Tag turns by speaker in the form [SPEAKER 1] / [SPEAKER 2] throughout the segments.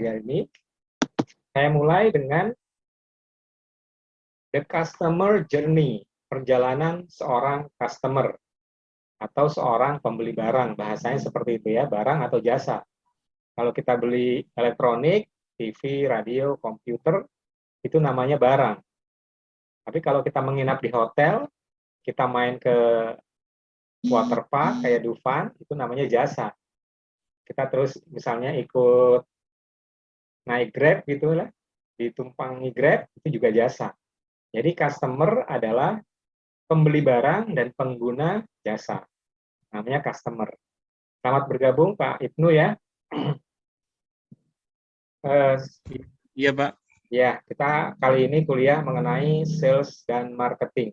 [SPEAKER 1] materi ini. Saya mulai dengan the customer journey, perjalanan seorang customer atau seorang pembeli barang. Bahasanya seperti itu ya, barang atau jasa. Kalau kita beli elektronik, TV, radio, komputer, itu namanya barang. Tapi kalau kita menginap di hotel, kita main ke waterpark kayak Dufan, itu namanya jasa. Kita terus misalnya ikut naik Grab gitu lah, ditumpangi Grab, itu juga jasa. Jadi customer adalah pembeli barang dan pengguna jasa. Namanya customer. Selamat bergabung Pak Ibnu ya.
[SPEAKER 2] Iya Pak.
[SPEAKER 1] Ya, kita kali ini kuliah mengenai sales dan marketing.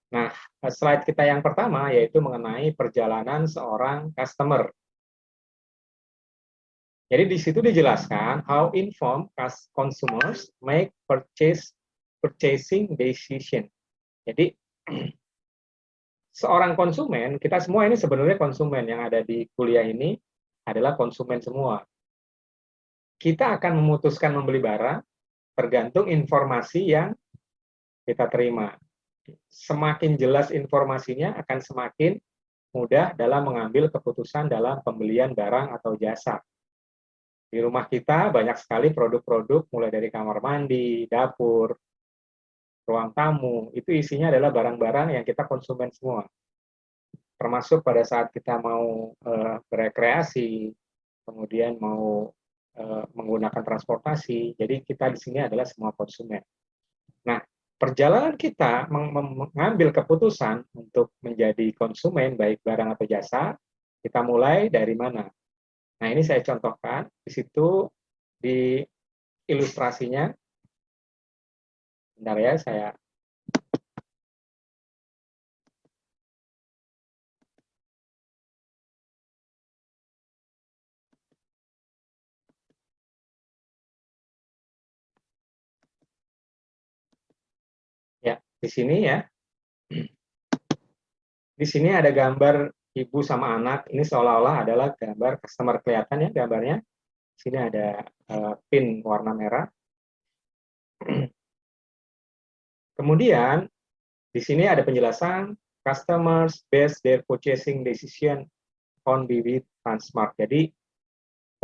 [SPEAKER 1] Nah, slide kita yang pertama yaitu mengenai perjalanan seorang customer. Jadi di situ dijelaskan how informed consumers make purchasing decision. Jadi seorang konsumen, kita semua ini sebenarnya konsumen yang ada di kuliah ini adalah konsumen semua. Kita akan memutuskan membeli barang tergantung informasi yang kita terima. Semakin jelas informasinya akan semakin mudah dalam mengambil keputusan dalam pembelian barang atau jasa. Di rumah kita banyak sekali produk-produk mulai dari kamar mandi, dapur, ruang tamu, itu isinya adalah barang-barang yang kita konsumen semua. Termasuk pada saat kita mau berekreasi, kemudian mau menggunakan transportasi, jadi kita di sini adalah semua konsumen. Nah, perjalanan kita mengambil keputusan untuk menjadi konsumen, baik barang atau jasa, kita mulai dari mana? Nah, ini saya contohkan, di situ di ilustrasinya, bentar ya, saya ya, di sini ya. Di sini ada gambar ibu sama anak, ini seolah-olah adalah gambar customer, kelihatan ya gambarnya. Di sini ada pin warna merah. Kemudian di sini ada penjelasan customers base their purchasing decision on BB Transmart. Jadi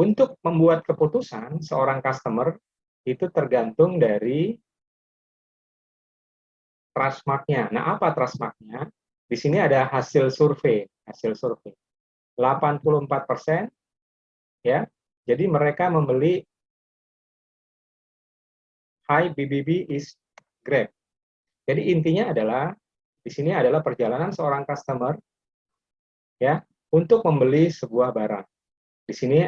[SPEAKER 1] untuk membuat keputusan seorang customer itu tergantung dari Trustmark-nya. Nah, apa Trustmark-nya? Di sini ada hasil survei, 84% ya. Jadi mereka membeli high BBB is Grab. Jadi intinya adalah di sini adalah perjalanan seorang customer ya untuk membeli sebuah barang. Di sini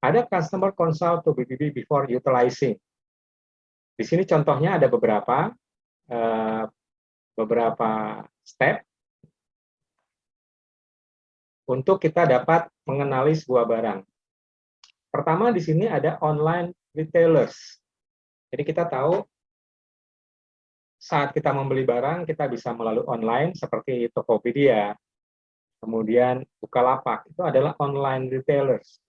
[SPEAKER 1] ada customer consult to BBB before utilizing. Di sini contohnya ada beberapa step untuk kita dapat mengenali sebuah barang. Pertama di sini ada online retailers. Jadi kita tahu saat kita membeli barang, kita bisa melalui online seperti Tokopedia, kemudian Bukalapak, itu adalah online retailers.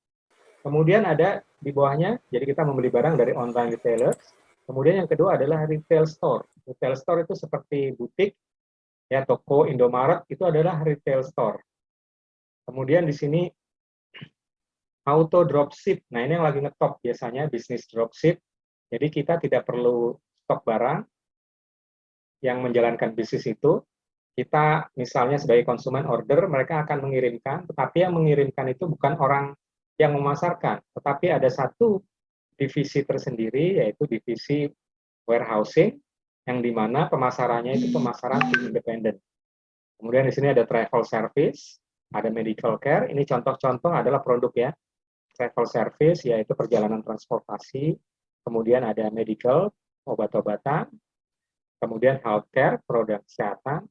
[SPEAKER 1] Kemudian ada di bawahnya, jadi kita membeli barang dari online retailers. Kemudian yang kedua adalah retail store. Retail store itu seperti butik, ya toko Indomaret, itu adalah retail store. Kemudian di sini auto dropship, nah ini yang lagi ngetop biasanya, bisnis dropship. Jadi kita tidak perlu stok barang, yang menjalankan bisnis itu, kita misalnya sebagai konsumen order, mereka akan mengirimkan, tetapi yang mengirimkan itu bukan orang yang memasarkan, tetapi ada satu divisi tersendiri, yaitu divisi warehousing, yang dimana pemasarannya itu pemasaran independen. Kemudian di sini ada travel service, ada medical care, ini contoh-contoh adalah produk ya, travel service, yaitu perjalanan transportasi, kemudian ada medical, obat-obatan, kemudian healthcare, produk kesehatan,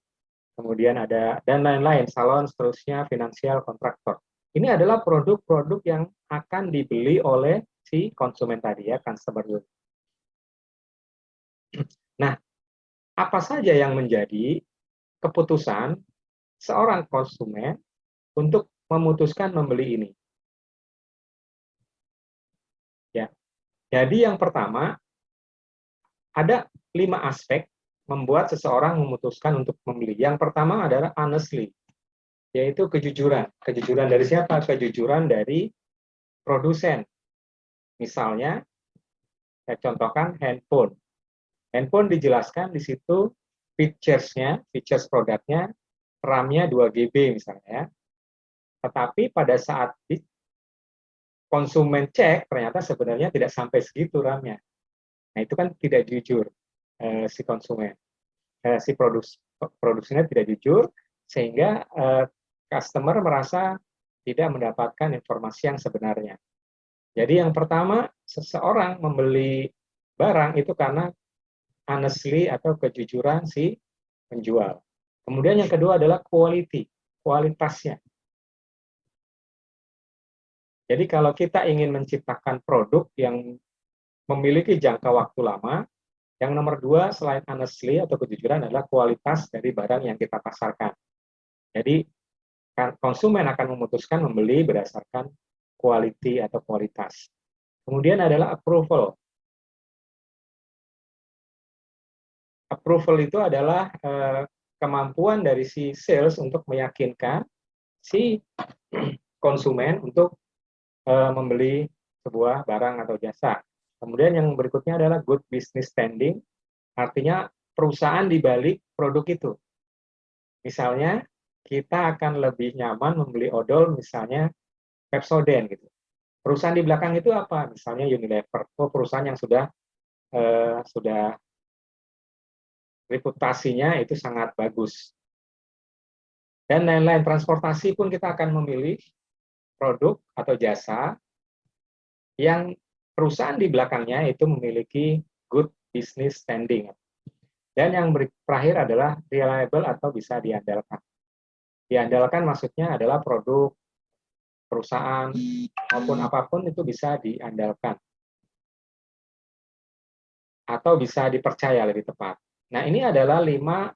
[SPEAKER 1] kemudian ada dan lain-lain, salon, seterusnya, finansial, kontraktor. Ini adalah produk-produk yang akan dibeli oleh si konsumen tadi ya, customer. Nah, apa saja yang menjadi keputusan seorang konsumen untuk memutuskan membeli ini? Ya, Jadi yang pertama, ada 5 aspek membuat seseorang memutuskan untuk membeli. Yang pertama adalah honestly, yaitu kejujuran. Kejujuran dari siapa? Kejujuran dari produsen. Misalnya, saya contohkan handphone. Handphone dijelaskan di situ features-nya, features produknya, RAM-nya 2 GB misalnya. Tetapi pada saat konsumen cek, ternyata sebenarnya tidak sampai segitu RAM-nya. Nah, itu kan tidak jujur si konsumen. Si produksinya tidak jujur, sehingga customer merasa tidak mendapatkan informasi yang sebenarnya. Jadi yang pertama, seseorang membeli barang itu karena honestly atau kejujuran si penjual. Kemudian yang kedua adalah quality, kualitasnya. Jadi kalau kita ingin menciptakan produk yang memiliki jangka waktu lama, yang nomor 2 selain honestly atau kejujuran adalah kualitas dari barang yang kita pasarkan. Jadi konsumen akan memutuskan membeli berdasarkan quality atau kualitas. Kemudian adalah approval. Approval itu adalah kemampuan dari si sales untuk meyakinkan si konsumen untuk membeli sebuah barang atau jasa. Kemudian yang berikutnya adalah good business standing, artinya perusahaan di balik produk itu. Misalnya, kita akan lebih nyaman membeli odol misalnya Pepsodent gitu. Perusahaan di belakang itu apa? Misalnya Unilever, perusahaan yang sudah reputasinya itu sangat bagus. Dan lain-lain, transportasi pun kita akan memilih produk atau jasa yang perusahaan di belakangnya itu memiliki good business standing. Dan yang terakhir adalah reliable atau bisa diandalkan. Diandalkan maksudnya adalah produk, perusahaan, maupun apapun itu bisa diandalkan. Atau bisa dipercaya lebih tepat. Nah, ini adalah 5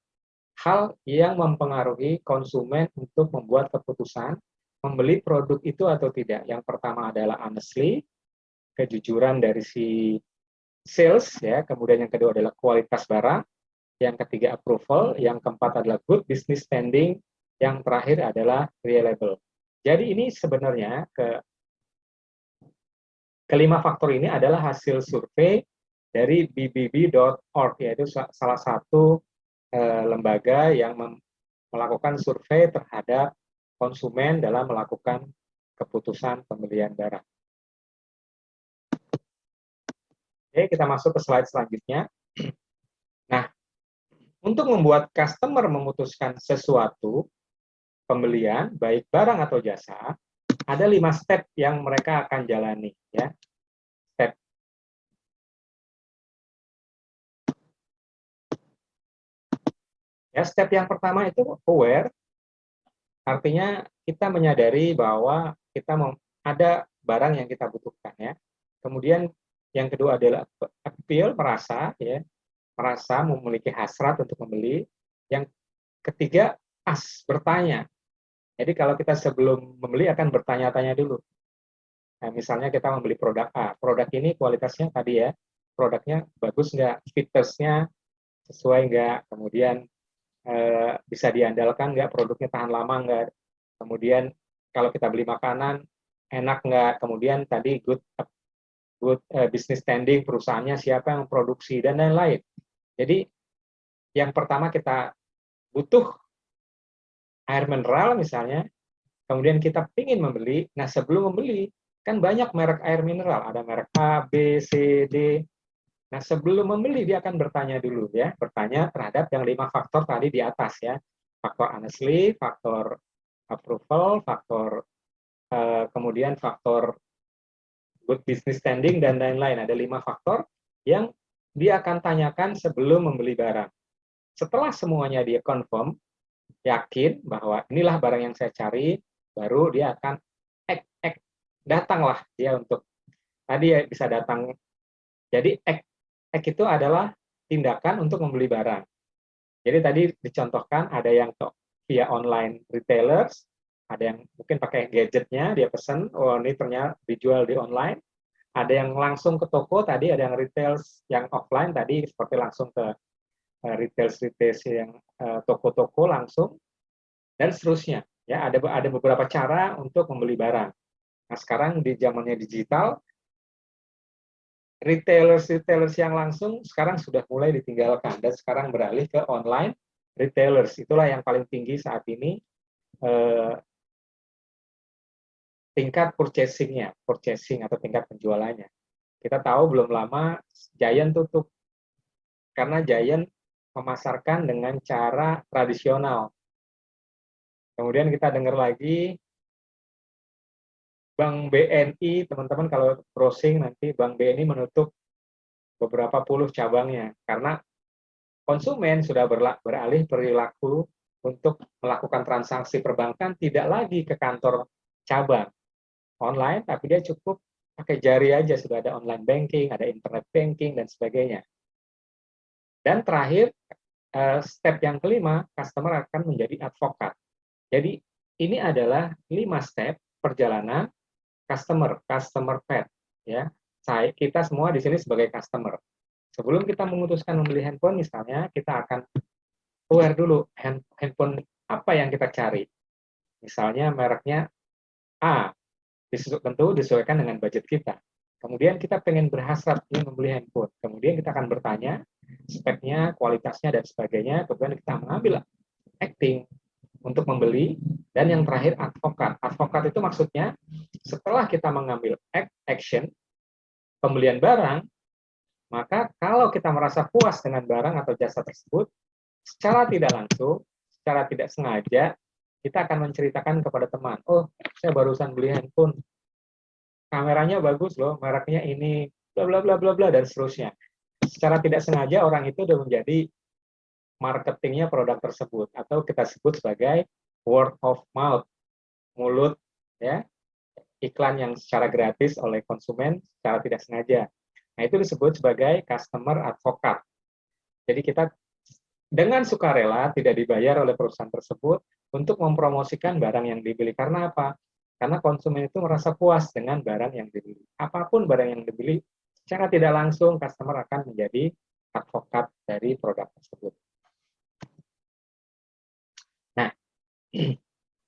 [SPEAKER 1] hal yang mempengaruhi konsumen untuk membuat keputusan membeli produk itu atau tidak. Yang pertama adalah honestly, kejujuran dari si sales, ya. Kemudian yang kedua adalah kualitas barang, yang ketiga approval, yang keempat adalah good business standing, yang terakhir adalah reliable. Jadi ini sebenarnya kelima faktor ini adalah hasil survei dari bbb.org, yaitu salah satu lembaga yang melakukan survei terhadap konsumen dalam melakukan keputusan pembelian barang. Oke, kita masuk ke slide selanjutnya. Nah, untuk membuat customer memutuskan sesuatu pembelian, baik barang atau jasa, ada 5 step yang mereka akan jalani, ya. Step yang pertama itu aware, artinya kita menyadari bahwa kita ada barang yang kita butuhkan, ya. Kemudian yang kedua adalah appeal, merasa memiliki hasrat untuk membeli. Yang ketiga, bertanya. Jadi kalau kita sebelum membeli akan bertanya-tanya dulu. Nah, misalnya kita membeli produk A, produk ini kualitasnya tadi ya, produknya bagus nggak, features-nya sesuai nggak, kemudian bisa diandalkan nggak, produknya tahan lama nggak, kemudian kalau kita beli makanan enak nggak, kemudian tadi good business standing, perusahaannya siapa yang produksi, dan lain-lain. Jadi yang pertama kita butuh air mineral misalnya, kemudian kita ingin membeli. Nah, sebelum membeli kan banyak merek air mineral, ada merek A, B, C, D. Nah, sebelum membeli dia akan bertanya dulu, ya, bertanya terhadap yang 5 faktor tadi di atas, ya, faktor honestly, faktor approval, faktor kemudian faktor good business standing, dan lain-lain. Ada 5 faktor yang dia akan tanyakan sebelum membeli barang. Setelah semuanya dia confirm, yakin bahwa inilah barang yang saya cari, baru dia akan datanglah dia untuk tadi ya, bisa datang. Jadi itu adalah tindakan untuk membeli barang. Jadi tadi dicontohkan ada yang via online retailers, ada yang mungkin pakai gadgetnya, dia pesan, oh ini ternyata dijual di online, Ada yang langsung ke toko tadi, ada yang retail yang offline tadi seperti langsung ke retail yang toko-toko langsung, dan seterusnya. Ya, ada beberapa cara untuk membeli barang. Nah, sekarang di zamannya digital, retailers yang langsung sekarang sudah mulai ditinggalkan dan sekarang beralih ke online retailers. Itulah yang paling tinggi saat ini tingkat purchasing atau tingkat penjualannya. Kita tahu belum lama Giant tutup karena Giant memasarkan dengan cara tradisional. Kemudian kita dengar lagi Bank BNI, teman-teman kalau browsing nanti Bank BNI menutup beberapa puluh cabangnya karena konsumen sudah beralih perilaku untuk melakukan transaksi perbankan tidak lagi ke kantor cabang online, tapi dia cukup pakai jari aja, sudah ada online banking, ada internet banking, dan sebagainya. Dan terakhir, step yang kelima, customer akan menjadi advokat. Jadi ini adalah 5 step perjalanan customer path. Ya, kita semua di sini sebagai customer. Sebelum kita memutuskan membeli handphone misalnya, kita akan aware dulu handphone apa yang kita cari. Misalnya mereknya A, tentu disesuaikan dengan budget kita. Kemudian kita pengen berhasrat ingin membeli handphone. Kemudian kita akan bertanya speknya, kualitasnya, dan sebagainya. Kemudian kita mengambil acting untuk membeli. Dan yang terakhir advokat. Advokat itu maksudnya setelah kita mengambil action pembelian barang, maka kalau kita merasa puas dengan barang atau jasa tersebut, secara tidak langsung, secara tidak sengaja, kita akan menceritakan kepada teman, oh saya barusan beli handphone, kameranya bagus loh, mereknya ini, bla bla bla bla bla, dan seterusnya. Secara tidak sengaja orang itu sudah menjadi marketingnya produk tersebut, atau kita sebut sebagai word of mouth, mulut, ya, iklan yang secara gratis oleh konsumen secara tidak sengaja. Nah, itu disebut sebagai customer advocate. Jadi kita dengan sukarela tidak dibayar oleh perusahaan tersebut untuk mempromosikan barang yang dibeli. Karena apa? Karena konsumen itu merasa puas dengan barang yang dibeli. Apapun barang yang dibeli, secara tidak langsung customer akan menjadi advokat dari produk tersebut. Nah,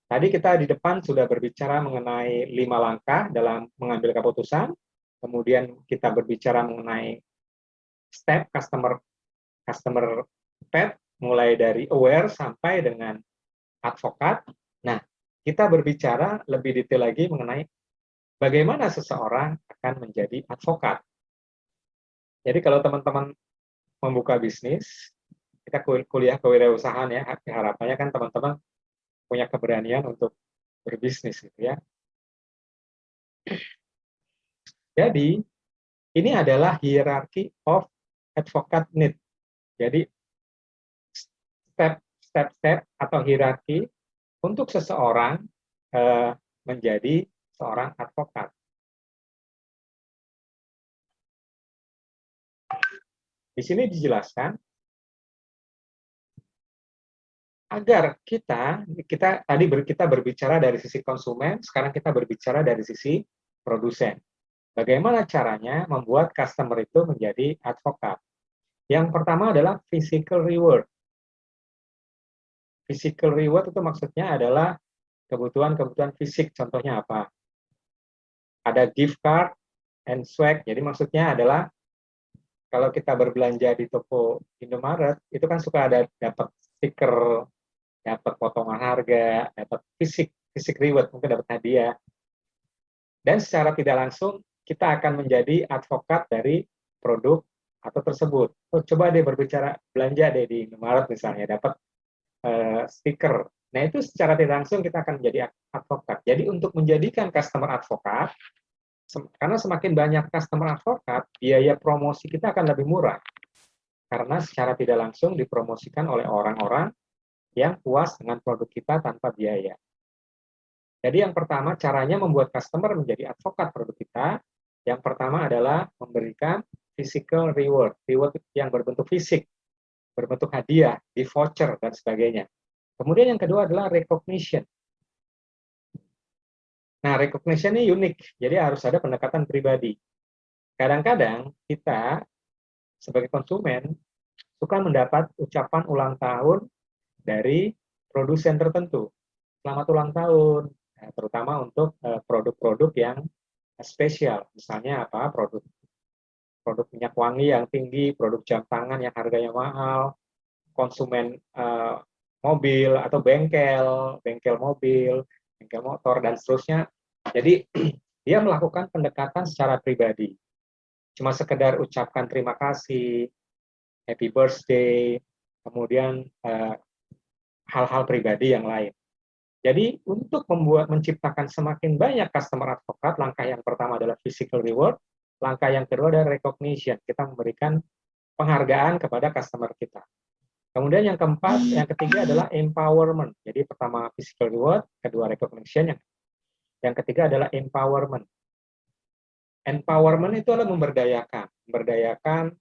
[SPEAKER 1] tadi kita di depan sudah berbicara mengenai 5 langkah dalam mengambil keputusan. Kemudian kita berbicara mengenai step customer path, mulai dari aware sampai dengan advokat. Nah, kita berbicara lebih detail lagi mengenai bagaimana seseorang akan menjadi advokat. Jadi kalau teman-teman membuka bisnis, kita kuliah kewirausahaan ya, harapannya kan teman-teman punya keberanian untuk berbisnis gitu ya. Jadi, ini adalah hierarchy of advocate need. Jadi, step-step atau hierarki untuk seseorang menjadi seorang advokat. Di sini dijelaskan agar kita berbicara dari sisi konsumen, sekarang kita berbicara dari sisi produsen. Bagaimana caranya membuat customer itu menjadi advokat? Yang pertama adalah physical reward. Physical reward itu maksudnya adalah kebutuhan-kebutuhan fisik. Contohnya apa? Ada gift card and swag. Jadi maksudnya adalah kalau kita berbelanja di toko Indomaret, itu kan suka ada dapat stiker, dapat potongan harga, dapat fisik reward, mungkin dapat hadiah. Dan secara tidak langsung kita akan menjadi advokat dari produk atau tersebut. Oh, coba deh berbicara belanja deh di Indomaret misalnya, dapat stiker. Nah, itu secara tidak langsung kita akan menjadi advokat. Jadi untuk menjadikan customer advokat, karena semakin banyak customer advokat, biaya promosi kita akan lebih murah. Karena secara tidak langsung dipromosikan oleh orang-orang yang puas dengan produk kita tanpa biaya. Jadi yang pertama, caranya membuat customer menjadi advokat produk kita, yang pertama adalah memberikan physical reward. Reward yang berbentuk fisik, berbentuk hadiah, di voucher, dan sebagainya. Kemudian yang kedua adalah recognition. Nah, recognition ini unik, jadi harus ada pendekatan pribadi. kadang-kadang kita sebagai konsumen suka mendapat ucapan ulang tahun dari produsen tertentu. Selamat ulang tahun, terutama untuk produk-produk yang spesial. Misalnya apa? Produk minyak wangi yang tinggi, produk jam tangan yang harganya mahal, konsumen mobil atau bengkel mobil, bengkel motor dan seterusnya. Jadi dia melakukan pendekatan secara pribadi. Cuma sekedar ucapkan terima kasih, happy birthday, kemudian hal-hal pribadi yang lain. Jadi untuk menciptakan semakin banyak customer advocate, langkah yang pertama adalah physical reward, langkah yang kedua adalah recognition. Kita memberikan penghargaan kepada customer kita. Kemudian yang ketiga adalah empowerment. Jadi pertama physical reward, kedua recognition, yang ketiga adalah empowerment. Empowerment itu adalah memberdayakan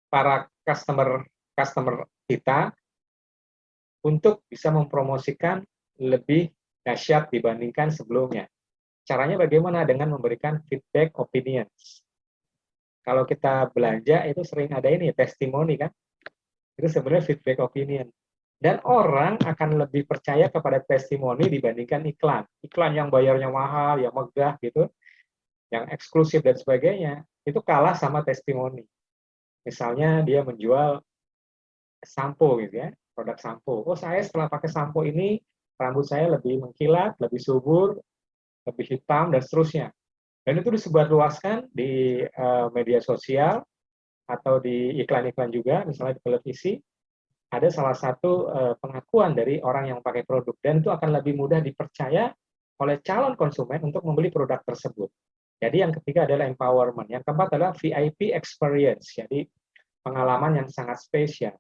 [SPEAKER 1] para customer kita untuk bisa mempromosikan lebih dahsyat dibandingkan sebelumnya. Caranya bagaimana? Dengan memberikan feedback opinions. Kalau kita belanja itu sering ada ini testimoni kan? Itu sebenarnya feedback opinion. Dan orang akan lebih percaya kepada testimoni dibandingkan iklan. Iklan yang bayarnya mahal, yang megah gitu, yang eksklusif dan sebagainya, itu kalah sama testimoni. Misalnya dia menjual sampo gitu ya, produk sampo. Oh, saya setelah pakai sampo ini rambut saya lebih mengkilat, lebih subur, lebih hitam dan seterusnya. Dan itu disebarluaskan di media sosial atau di iklan-iklan juga, misalnya di televisi. Ada salah satu pengakuan dari orang yang pakai produk, dan itu akan lebih mudah dipercaya oleh calon konsumen untuk membeli produk tersebut. Jadi yang ketiga adalah empowerment. Yang keempat adalah VIP experience, jadi pengalaman yang sangat spesial.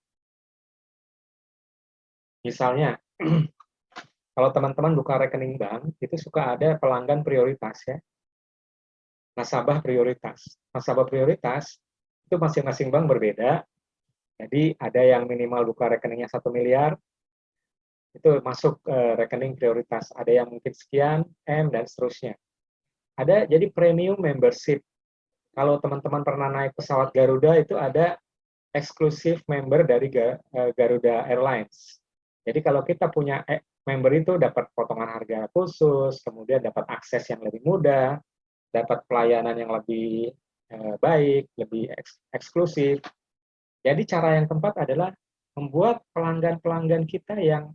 [SPEAKER 1] Misalnya, kalau teman-teman buka rekening bank, itu suka ada pelanggan prioritas ya. Nasabah prioritas. Nasabah prioritas itu masing-masing bank berbeda. Jadi ada yang minimal buka rekeningnya 1 miliar, itu masuk rekening prioritas. Ada yang mungkin sekian, M, dan seterusnya. Ada jadi premium membership. Kalau teman-teman pernah naik pesawat Garuda, itu ada eksklusif member dari Garuda Airlines. Jadi kalau kita punya member itu dapat potongan harga khusus, kemudian dapat akses yang lebih mudah, dapat pelayanan yang lebih baik, lebih eksklusif. Jadi cara yang keempat adalah membuat pelanggan-pelanggan kita yang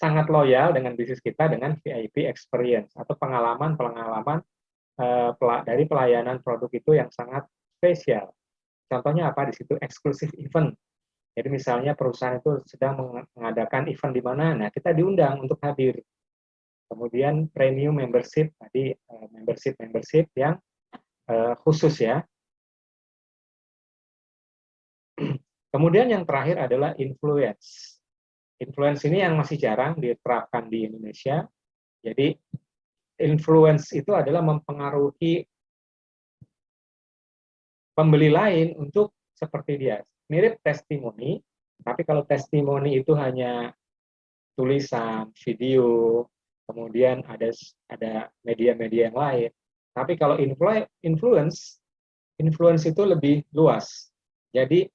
[SPEAKER 1] sangat loyal dengan bisnis kita dengan VIP experience atau pengalaman-pengalaman dari pelayanan produk itu yang sangat spesial. Contohnya apa di situ? Eksklusif event. Jadi misalnya perusahaan itu sedang mengadakan event di mana, nah kita diundang untuk hadir. Kemudian premium membership, tadi membership yang khusus ya. Kemudian yang terakhir adalah influence. Influence ini yang masih jarang diterapkan di Indonesia. Jadi influence itu adalah mempengaruhi pembeli lain untuk seperti dia. Mirip testimoni, tapi kalau testimoni itu hanya tulisan, video, kemudian ada media-media yang lain. Tapi kalau influence itu lebih luas. Jadi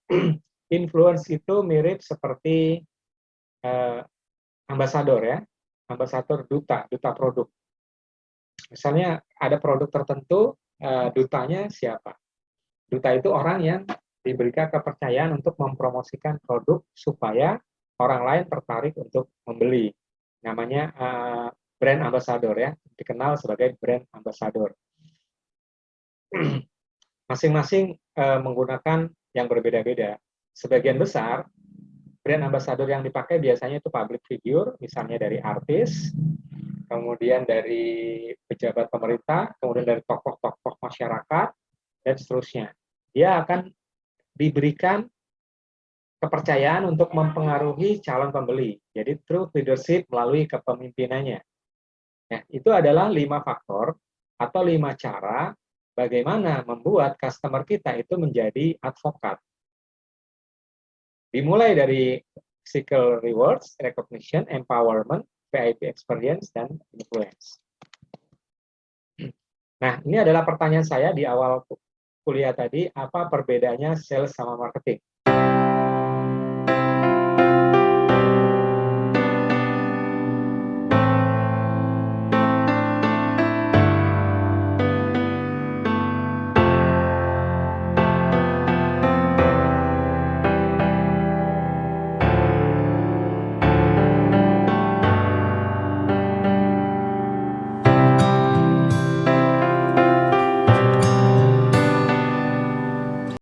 [SPEAKER 1] influence itu mirip seperti ambasador ya, ambasador duta produk. Misalnya ada produk tertentu, dutanya siapa? Duta itu orang yang diberikan kepercayaan untuk mempromosikan produk supaya orang lain tertarik untuk membeli. Namanya brand ambassador ya, dikenal sebagai brand ambassador. Masing-masing menggunakan yang berbeda-beda. Sebagian besar brand ambassador yang dipakai biasanya itu public figure, misalnya dari artis, kemudian dari pejabat pemerintah, kemudian dari tokoh-tokoh masyarakat, dan seterusnya. Dia akan diberikan kepercayaan untuk mempengaruhi calon pembeli. Jadi through leadership melalui kepemimpinannya. Nah, itu adalah 5 faktor atau 5 cara bagaimana membuat customer kita itu menjadi advokat. Dimulai dari physical rewards, recognition, empowerment, VIP experience, dan influence. Nah, ini adalah pertanyaan saya di awal kuliah tadi, apa perbedaannya sales sama marketing?